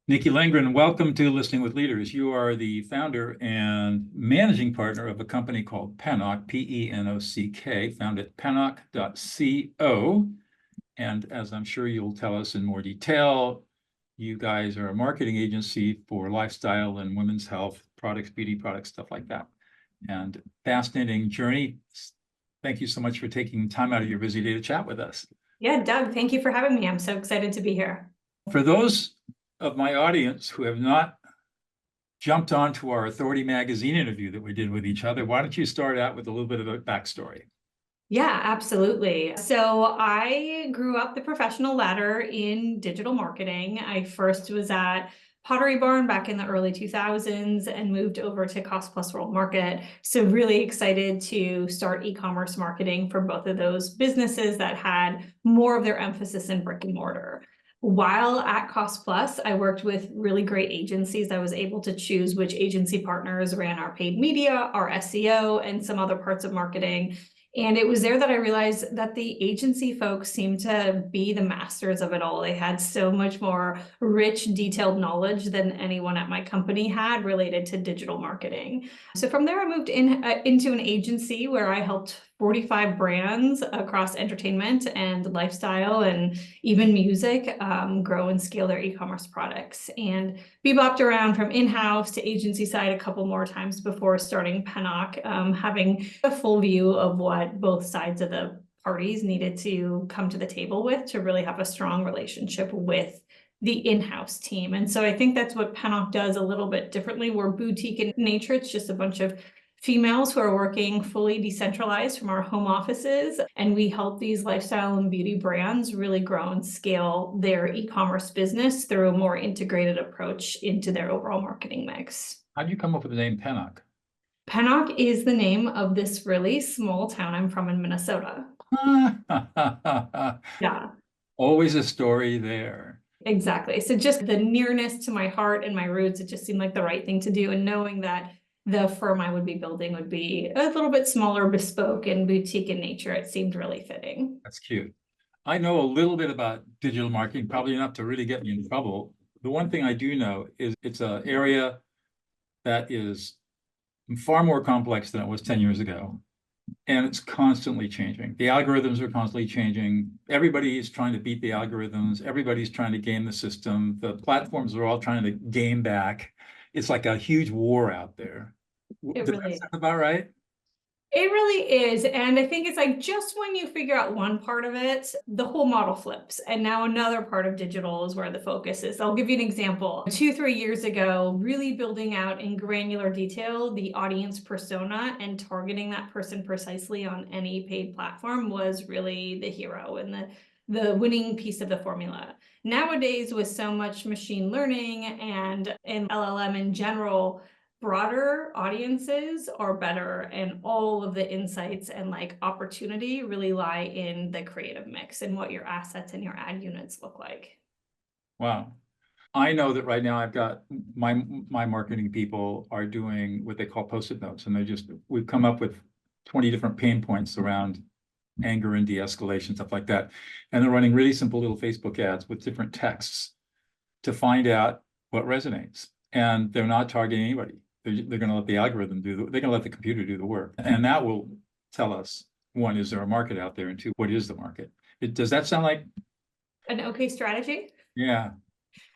Nikki Lindgren, welcome to Listening with Leaders. You are the founder and managing partner of a company called Pennock, P-E-N-O-C-K, found at pennock.co. And as I'm sure you'll tell us in more detail, you guys are a marketing agency for lifestyle and women's health products, beauty products, stuff like that. And fascinating journey. Thank you so much for taking time out of your busy day to chat with us. Yeah, Doug, thank you for having me. I'm so excited to be here. For those of my audience who have not jumped onto our Authority Magazine interview that we did with each other, why don't you start out with a little bit of a backstory? Yeah, absolutely. So I grew up the professional ladder in digital marketing. I first was at Pottery Barn back in the early 2000s and moved over to Cost Plus World Market. So really excited to start e-commerce marketing for both of those businesses that had more of their emphasis in brick and mortar. While at Cost Plus, I worked with really great agencies. I was able to choose which agency partners ran our paid media, our SEO, and some other parts of marketing. And it was there that I realized that the agency folks seemed to be the masters of it all. They had so much more rich, detailed knowledge than anyone at my company had related to digital marketing. So from there, I moved into an agency where I helped 45 brands across entertainment and lifestyle and even music grow and scale their e-commerce products. And bebopped around from in-house to agency side a couple more times before starting Pennock, having a full view of what both sides of the parties needed to come to the table with to really have a strong relationship with the in-house team. And so I think that's what Pennock does a little bit differently. We're boutique in nature. It's just a bunch of females who are working fully decentralized from our home offices. And we help these lifestyle and beauty brands really grow and scale their e-commerce business through a more integrated approach into their overall marketing mix. How did you come up with the name Pennock? Pennock is the name of this really small town I'm from in Minnesota. Yeah. Always a story there. Exactly. So just the nearness to my heart and my roots, it just seemed like the right thing to do. And knowing that the firm I would be building would be a little bit smaller, bespoke, and boutique in nature, it seemed really fitting. That's cute. I know a little bit about digital marketing, probably enough to really get me in trouble. The one thing I do know is it's an area that is far more complex than it was 10 years ago. And it's constantly changing. The algorithms are constantly changing. Everybody is trying to beat the algorithms. Everybody's trying to game the system. The platforms are all trying to game back. It's like a huge war out there. Does that sound about right? It really is. And I think it's like just when you figure out one part of it, the whole model flips. And now another part of digital is where the focus is. I'll give you an example. 2-3 years ago, really building out in granular detail the audience persona and targeting that person precisely on any paid platform was really the hero and the winning piece of the formula. Nowadays, with so much machine learning and LLM in general, broader audiences are better, and all of the insights and like opportunity really lie in the creative mix and what your assets and your ad units look like. Wow. I know that right now I've got my marketing people are doing what they call post-it notes, and we've come up with 20 different pain points around anger and de-escalation, stuff like that. And they're running really simple little Facebook ads with different texts to find out what resonates. And they're not targeting anybody. They're going to let the algorithm they're going to let the computer do the work. And that will tell us, one, is there a market out there? And two, what is the market? Does that sound like an okay strategy? Yeah.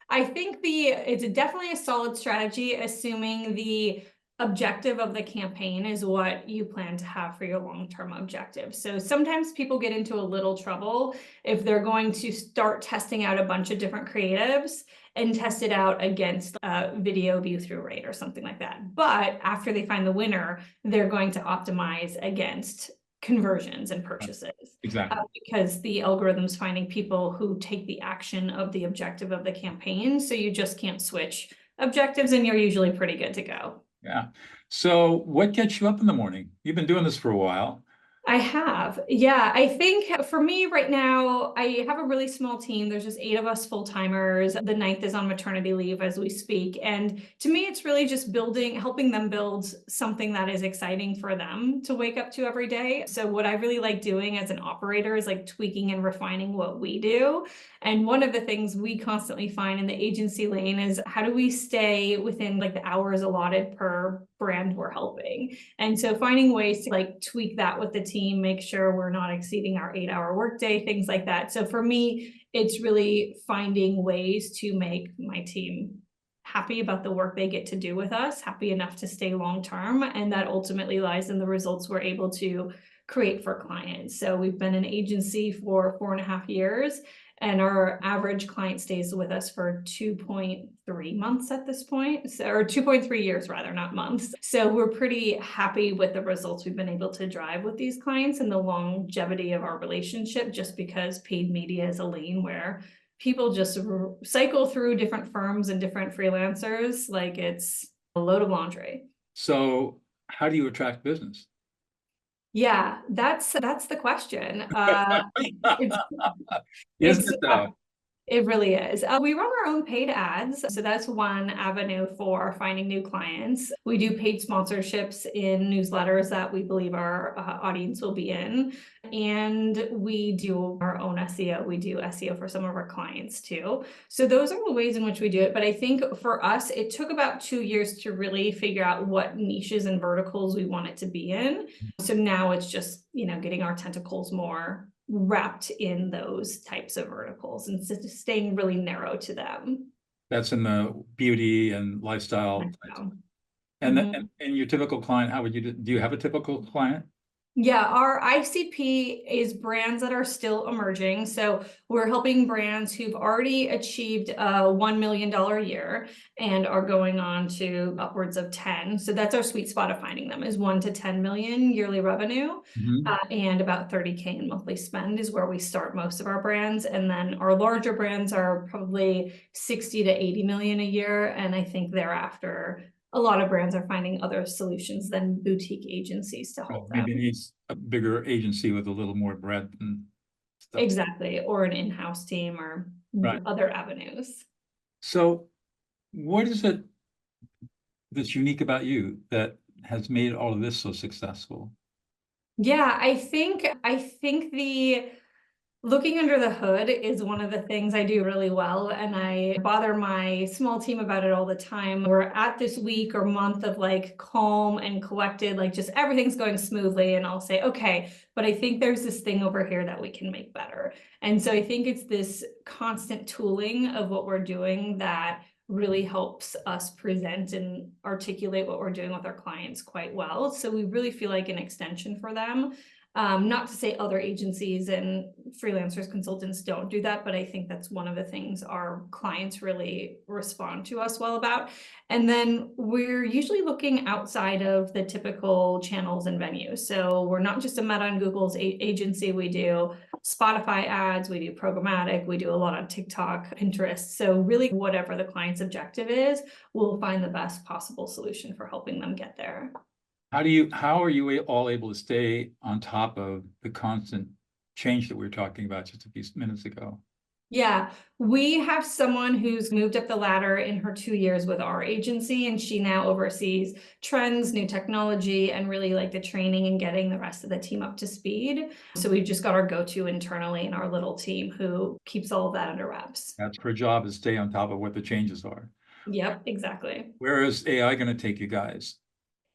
I think it's definitely a solid strategy, assuming the objective of the campaign is what you plan to have for your long-term objective. So sometimes people get into a little trouble if they're going to start testing out a bunch of different creatives and test it out against a video view through rate or something like that. But after they find the winner, they're going to optimize against conversions and purchases. Exactly. Because the algorithm's finding people who take the action of the objective of the campaign. So you just can't switch objectives and you're usually pretty good to go. Yeah. So what gets you up in the morning? You've been doing this for a while. I have. Yeah, I think for me right now, I have a really small team. There's just 8 of us full-timers. The ninth is on maternity leave as we speak. And to me, it's really just helping them build something that is exciting for them to wake up to every day. So what I really like doing as an operator is like tweaking and refining what we do. And one of the things we constantly find in the agency lane is how do we stay within like the hours allotted per brand we're helping? And so finding ways to like tweak that with the team, make sure we're not exceeding our 8-hour workday, things like that. So for me, it's really finding ways to make my team happy about the work they get to do with us, happy enough to stay long term. And that ultimately lies in the results we're able to create for clients. So we've been an agency for 4.5 years. And our average client stays with us for 2.3 months at this point, or 2.3 years rather, not months. So we're pretty happy with the results we've been able to drive with these clients and the longevity of our relationship, just because paid media is a lane where people just cycle through different firms and different freelancers like it's a load of laundry. So how do you attract business? Yeah, that's the question. It's Isn't it's it though? It really is. We run our own paid ads. So that's one avenue for finding new clients. We do paid sponsorships in newsletters that we believe our audience will be in. And we do our own SEO. We do SEO for some of our clients too. So those are the ways in which we do it. But I think for us, it took about 2 years to really figure out what niches and verticals we want it to be in. So now it's just, getting our tentacles more wrapped in those types of verticals and staying really narrow to them. That's in the beauty and lifestyle. And Mhm. and your typical client, how would you do you have a typical client? Yeah, our ICP is brands that are still emerging. So we're helping brands who've already achieved a $1 million a year and are going on to upwards of 10. So that's our sweet spot of finding them, is 1 to 10 million yearly revenue. Mhm. And about 30K in monthly spend is where we start most of our brands. And then our larger brands are probably 60 to 80 million a year. And I think thereafter, a lot of brands are finding other solutions than boutique agencies to help Maybe it them. needs a bigger agency with a little more breadth and stuff. Exactly, or an in-house team or Right. other avenues. So what is it that's unique about you that has made all of this so successful? Yeah, I think the looking under the hood is one of the things I do really well, and I bother my small team about it all the time. We're at this week or month of like calm and collected, like just everything's going smoothly, and I'll say, okay, but I think there's this thing over here that we can make better. And so I think it's this constant tooling of what we're doing that really helps us present and articulate what we're doing with our clients quite well. So we really feel like an extension for them. Not to say other agencies and freelancers, consultants don't do that, but I think that's one of the things our clients really respond to us well about. And then we're usually looking outside of the typical channels and venues. So we're not just a Meta and Google's agency. We do Spotify ads, we do programmatic, we do a lot of TikTok, Pinterest. So really whatever the client's objective is, we'll find the best possible solution for helping them get there. How are you all able to stay on top of the constant change that we were talking about just a few minutes ago? Yeah, we have someone who's moved up the ladder in her 2 years with our agency, and she now oversees trends, new technology, and really like the training and getting the rest of the team up to speed. So we've just got our go-to internally in our little team who keeps all of that under wraps. That's her job, is stay on top of what the changes are. Yep, exactly. Where is AI going to take you guys?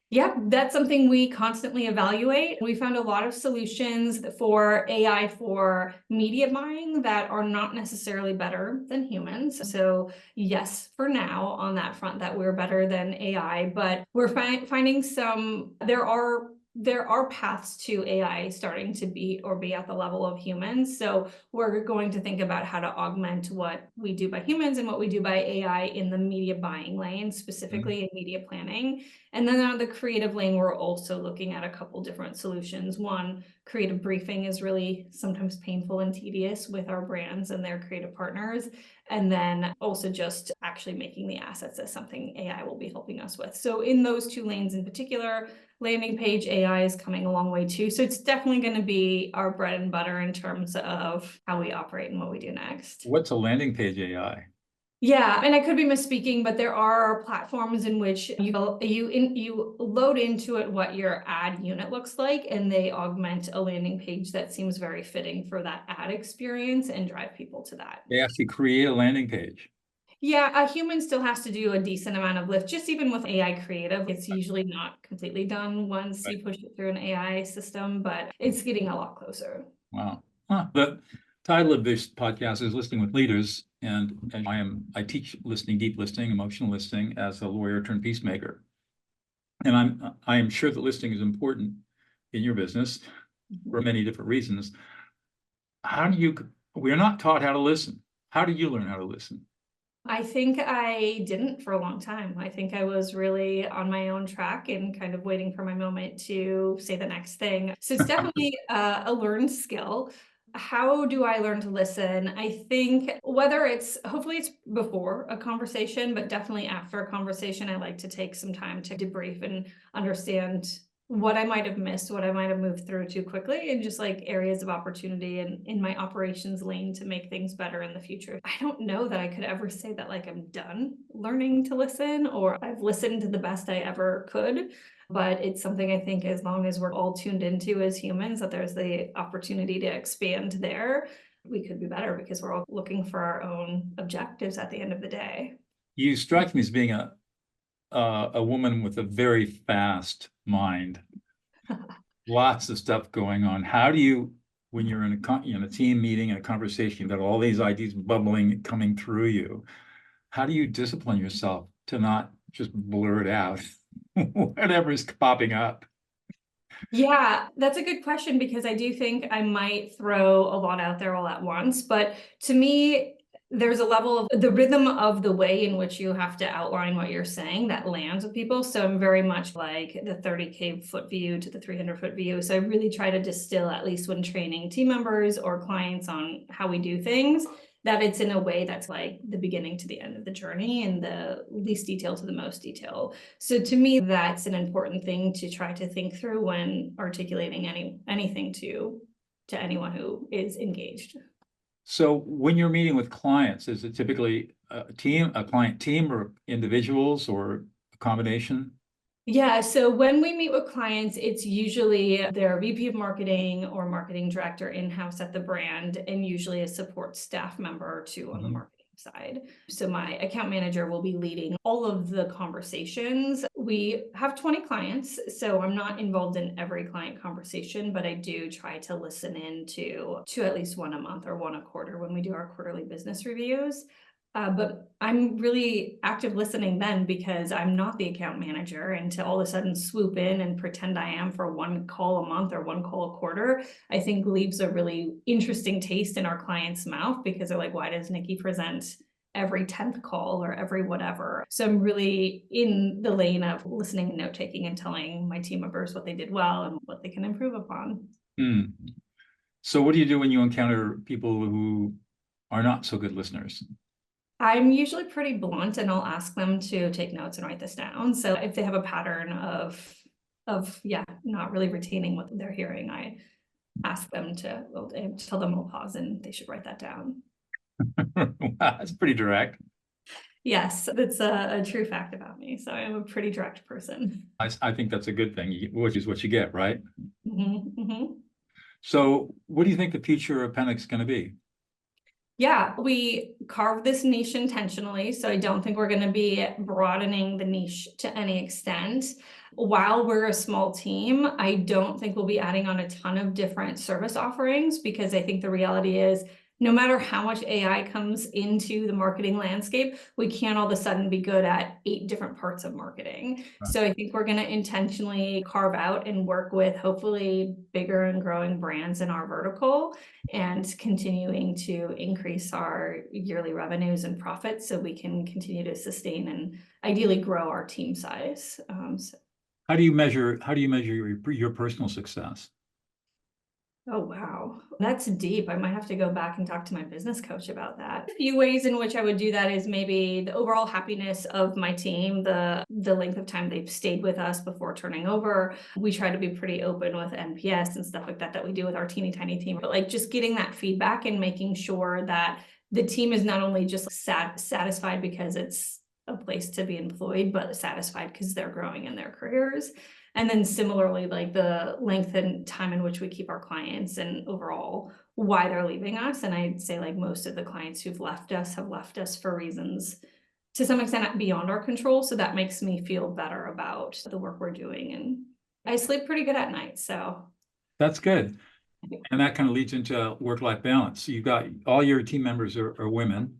Yeah, that's something we constantly evaluate. We found a lot of solutions for AI for media buying that are not necessarily better than humans. So yes, for now on that front, that we're better than AI, but we're finding there are paths to AI starting to beat or be at the level of humans. So we're going to think about how to augment what we do by humans and what we do by AI in the media buying lane, specifically in media planning. And then on the creative lane, we're also looking at a couple different solutions. One, creative briefing is really sometimes painful and tedious with our brands and their creative partners. And then also just actually making the assets as something AI will be helping us with. So in those two lanes in particular, landing page AI is coming a long way too. So it's definitely going to be our bread and butter in terms of how we operate and what we do next. What's a landing page AI? Yeah, and I could be misspeaking, but there are platforms in which you load into it what your ad unit looks like, and they augment a landing page that seems very fitting for that ad experience and drive people to that. They actually create a landing page. Yeah, a human still has to do a decent amount of lift. Just even with AI creative, it's usually not completely done once you push it through an AI system, but it's getting a lot closer. Wow. The title of this podcast is Listening with Leaders, and I teach listening, deep listening, emotional listening as a lawyer turned peacemaker. And I am sure that listening is important in your business for many different reasons. We're not taught how to listen. How did you learn how to listen? I think I didn't for a long time. I think I was really on my own track and kind of waiting for my moment to say the next thing. So it's definitely a learned skill. How do I learn to listen? I think hopefully it's before a conversation, but definitely after a conversation, I like to take some time to debrief and understand what I might have missed, what I might have moved through too quickly, and just like areas of opportunity and in my operations lane to make things better in the future. I don't know that I could ever say that like I'm done learning to listen or I've listened to the best I ever could. But it's something I think as long as we're all tuned into as humans, that there's the opportunity to expand there, we could be better because we're all looking for our own objectives at the end of the day. You strike me as being a woman with a very fast mind, lots of stuff going on. How do you, when you're in a team meeting and a conversation, you've got all these ideas bubbling, coming through you. How do you discipline yourself to not just blurt out whatever's popping up? Yeah, that's a good question because I do think I might throw a lot out there all at once. But to me, there's a level of the rhythm of the way in which you have to outline what you're saying that lands with people. So I'm very much like the 30K foot view to the 300-foot view. So I really try to distill, at least when training team members or clients on how we do things, that it's in a way that's like the beginning to the end of the journey and the least detail to the most detail. So to me, that's an important thing to try to think through when articulating anything to anyone who is engaged. So when you're meeting with clients, is it typically a client team, or individuals, or a combination? Yeah, so when we meet with clients, it's usually their VP of marketing or marketing director in-house at the brand, and usually a support staff member or two on the marketing side. So my account manager will be leading all of the conversations. We have 20 clients, so I'm not involved in every client conversation, but I do try to listen in to at least one a month or one a quarter when we do our quarterly business reviews. But I'm really active listening then because I'm not the account manager, and to all of a sudden swoop in and pretend I am for one call a month or one call a quarter, I think leaves a really interesting taste in our client's mouth because they're like, why does Nikki present every 10th call or every whatever? So I'm really in the lane of listening and note taking and telling my team members what they did well and what they can improve upon. So what do you do when you encounter people who are not so good listeners? I'm usually pretty blunt and I'll ask them to take notes and write this down. So if they have a pattern of not really retaining what they're hearing, I ask them to tell them we'll pause and they should write that down. Wow, that's pretty direct. Yes, that's a true fact about me. So I'm a pretty direct person. I think that's a good thing, which is what you get, right? Mm-hmm. So what do you think the future of Pennock's going to be? Yeah, we carved this niche intentionally, so I don't think we're going to be broadening the niche to any extent. While we're a small team, I don't think we'll be adding on a ton of different service offerings because I think the reality is no matter how much AI comes into the marketing landscape, we can't all of a sudden be good at 8 different parts of marketing. Right. So I think we're going to intentionally carve out and work with hopefully bigger and growing brands in our vertical and continuing to increase our yearly revenues and profits so we can continue to sustain and ideally grow our team size. How do you measure your personal success? Oh, wow. That's deep. I might have to go back and talk to my business coach about that. A few ways in which I would do that is maybe the overall happiness of my team, the length of time they've stayed with us before turning over. We try to be pretty open with NPS and stuff like that we do with our teeny tiny team. But like just getting that feedback and making sure that the team is not only just satisfied because it's a place to be employed, but satisfied because they're growing in their careers. And then similarly, like the length and time in which we keep our clients and overall why they're leaving us. And I'd say like most of the clients who've left us have left us for reasons to some extent beyond our control. So that makes me feel better about the work we're doing. And I sleep pretty good at night. So That's good. And that kind of leads into work-life balance. You've got all your team members are women.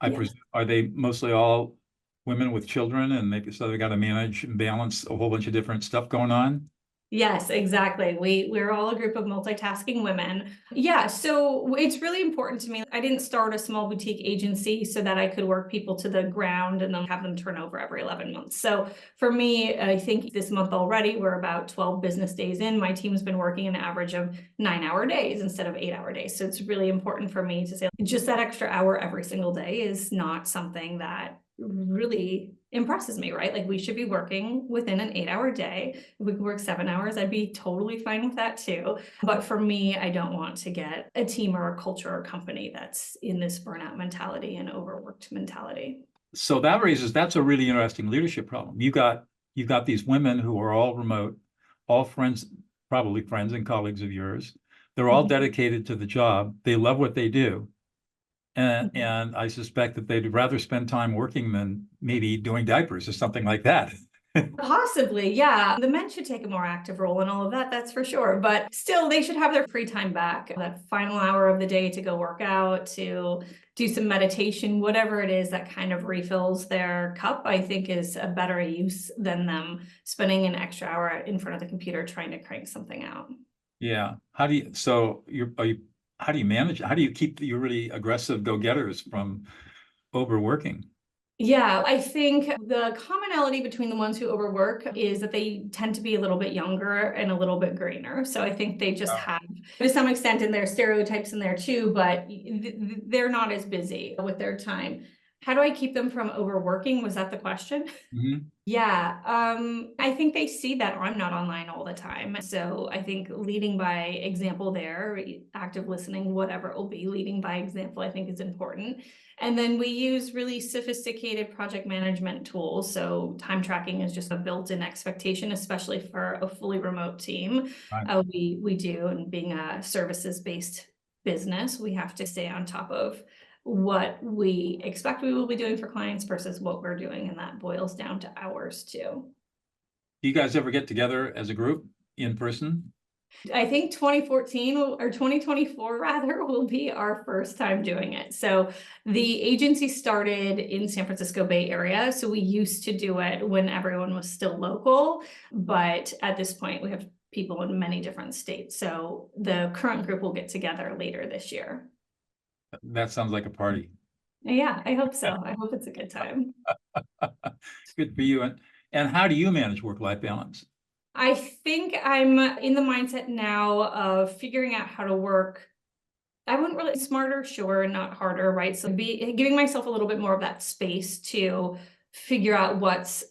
I yeah. presume, are they mostly all women with children, and they got to manage and balance a whole bunch of different stuff going on? Yes, exactly. We're all a group of multitasking women. Yeah, so it's really important to me. I didn't start a small boutique agency so that I could work people to the ground and then have them turn over every 11 months. So for me, I think this month already, we're about 12 business days in. My team's been working an average of 9-hour days instead of 8-hour days. So it's really important for me to say just that extra hour every single day is not something that really impresses me, right? Like we should be working within an 8-hour day. If we could work 7 hours, I'd be totally fine with that too. But for me, I don't want to get a team or a culture or company that's in this burnout mentality and overworked mentality. So that's a really interesting leadership problem. You've got these women who are all remote, all friends, probably friends and colleagues of yours. They're all dedicated to the job. They love what they do. And I suspect that they'd rather spend time working than maybe doing diapers or something like that. Possibly, yeah. The men should take a more active role in all of that, that's for sure. But still, they should have their free time back. That final hour of the day to go work out, to do some meditation, whatever it is that kind of refills their cup, I think is a better use than them spending an extra hour in front of the computer trying to crank something out. Yeah. How do you manage? How do you keep your really aggressive go-getters from overworking? Yeah, I think the commonality between the ones who overwork is that they tend to be a little bit younger and a little bit greener. So I think they just have, to some extent, in their stereotypes in there too, but they're not as busy with their time. How do I keep them from overworking? Was that the question? Mhm. Yeah, I think they see that I'm not online all the time. So I think leading by example there, active listening, whatever it will be, leading by example, I think is important. And then we use really sophisticated project management tools. So time tracking is just a built-in expectation, especially for a fully remote team. Right. We do, and being a services-based business, we have to stay on top of what we expect we will be doing for clients versus what we're doing, and that boils down to hours too. Do you guys ever get together as a group in person? I think 2014 or 2024 rather will be our first time doing it. So the agency started in San Francisco Bay Area. So we used to do it when everyone was still local, but at this point we have people in many different states. So the current group will get together later this year. That sounds like a party. Yeah, I hope so. I hope it's a good time. Good for you. And how do you manage work-life balance? I think I'm in the mindset now of figuring out how to work. I wouldn't really smarter, sure, not harder, right? So giving myself a little bit more of that space to figure out what's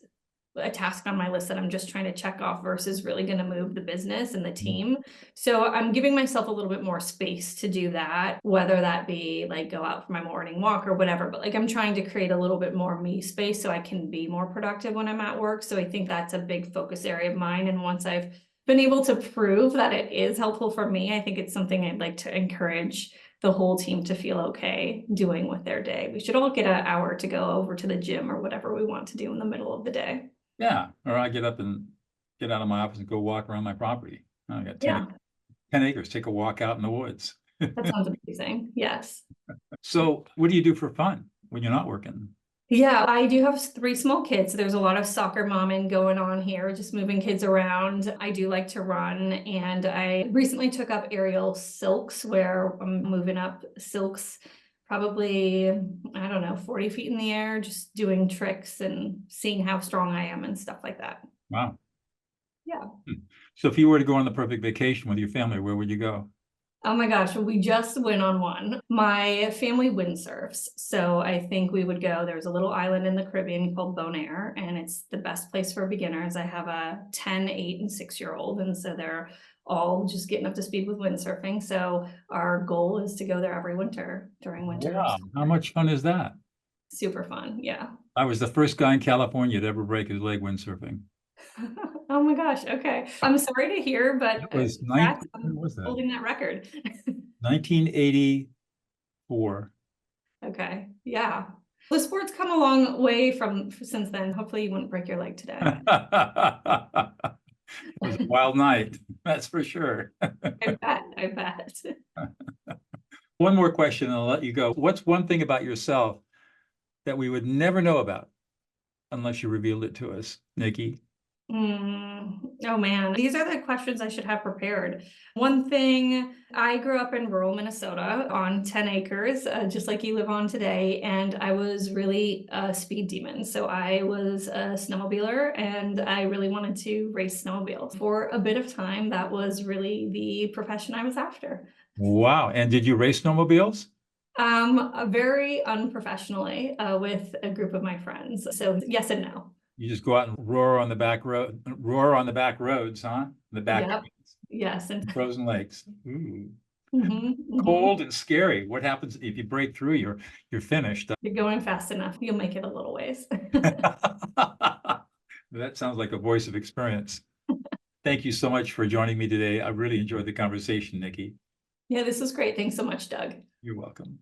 a task on my list that I'm just trying to check off versus really going to move the business and the team. So I'm giving myself a little bit more space to do that, whether that be like go out for my morning walk or whatever, but like I'm trying to create a little bit more me space so I can be more productive when I'm at work. So I think that's a big focus area of mine. And once I've been able to prove that it is helpful for me, I think it's something I'd like to encourage the whole team to feel okay doing with their day. We should all get an hour to go over to the gym or whatever we want to do in the middle of the day. Yeah. Or I get up and get out of my office and go walk around my property. I got Yeah, 10 acres, take a walk out in the woods. that sounds amazing. Yes. So what do you do for fun when you're not working? Yeah, I do have 3 small kids. So there's a lot of soccer momming going on here, just moving kids around. I do like to run, and I recently took up aerial silks where I'm moving up silks probably, I don't know, 40 feet in the air, just doing tricks and seeing how strong I am and stuff like that. Wow. Yeah. So if you were to go on the perfect vacation with your family, where would you go? Oh my gosh, we just went on one. My family windsurfs. So I think we would go, there's a little island in the Caribbean called Bonaire, and it's the best place for beginners. I have a 10, 8, and 6-year-old, and so they're all just getting up to speed with windsurfing. So our goal is to go there every winter during winter. Wow, how much fun is that? Super fun, yeah. I was the first guy in California to ever break his leg windsurfing. Oh my gosh, okay. I'm sorry to hear, but It was congrats 19, when on was that? holding that record. 1984. Okay, yeah. The sport's come a long way since then. Hopefully you wouldn't break your leg today. It was a wild night, that's for sure. I bet. One more question and I'll let you go. What's one thing about yourself that we would never know about unless you revealed it to us, Nikki? Oh man, these are the questions I should have prepared. One thing, I grew up in rural Minnesota on 10 acres, just like you live on today, and I was really a speed demon. So I was a snowmobiler and I really wanted to race snowmobiles. For a bit of time, that was really the profession I was after. Wow. And did you race snowmobiles? Very unprofessionally, with a group of my friends. So yes and no. You just go out and roar on the back roads, huh? The back Yep. Yes. And frozen lakes. Ooh. mhm. Cold and scary. What happens if you break through? You're finished. You're going fast enough, you'll make it a little ways. That sounds like a voice of experience. Thank you so much for joining me today. I really enjoyed the conversation, Nikki. Yeah, this was great. Thanks so much, Doug. You're welcome.